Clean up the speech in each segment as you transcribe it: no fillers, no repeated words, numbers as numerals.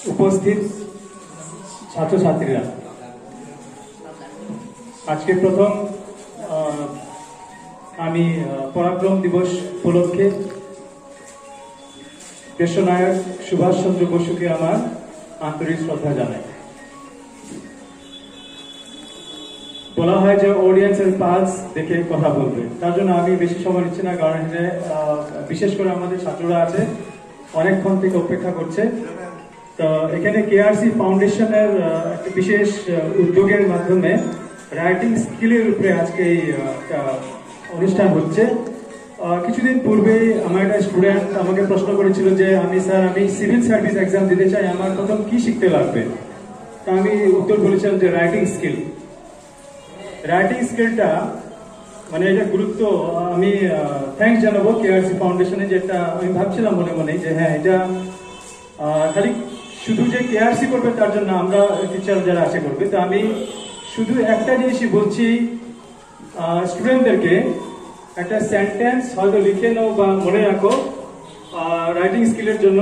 উপস্থিত ছাত্রছাত্রীরা, আজকে প্রথম আমি পরাক্রম দিবস উপলক্ষে দেশনায়ক সুভাষ চন্দ্র বসুকে আমার আন্তরিক শ্রদ্ধা জানাই। বলা হয় যে অডিয়েন্সের পালস দেখে কথা বলবে, তার জন্য আমি বেশি সময় নিচ্ছি না, কারণ বিশেষ করে আমাদের ছাত্ররা আছে অনেকক্ষণ থেকে অপেক্ষা করছে। তো এখানে কেআরসি ফাউন্ডেশনের একটা বিশেষ উদ্যোগের মাধ্যমে রাইটিং স্কিলের উপরে আজকে এই অনুষ্ঠান হচ্ছে। কিছুদিন পূর্বেই আমার একটা স্টুডেন্ট আমাকে প্রশ্ন করেছিল যে আমি সিভিল সার্ভিস এক্সাম দিতে চাই, আমার প্রথম কি শিখতে লাগবে। তা আমি উত্তর বলেছিলাম যে রাইটিং স্কিল। রাইটিং স্কিলটা মানে এটা গুরুত্ব, আমি থ্যাঙ্কস জানাবো কেআরসি ফাউন্ডেশনে, যেটা আমি ভাবছিলাম মনে মনে যে হ্যাঁ এটা খালি শুধু যে কেআরসি করবে তার জন্য আমরা টিচার যারা আছে করবে। তো আমি শুধু একটা জিনিসই বলছি স্টুডেন্টদেরকে, একটা সেন্টেন্স হয়তো লিখে নাও বা মনে রাখো রাইটিং স্কিলের জন্য।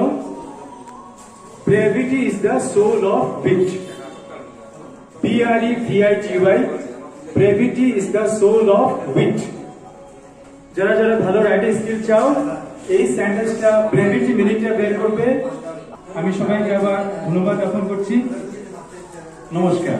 Brevity is the soul of wit, BREVITY, brevity is the soul of wit. যারা যারা ভালো রাইটিং স্কিল চাও এই সেন্টেন্সটা ব্রেভিটি মিনিংটা বের করবে। আমি সবাইকে আবার ধন্যবাদ জ্ঞাপন করছি। নমস্কার।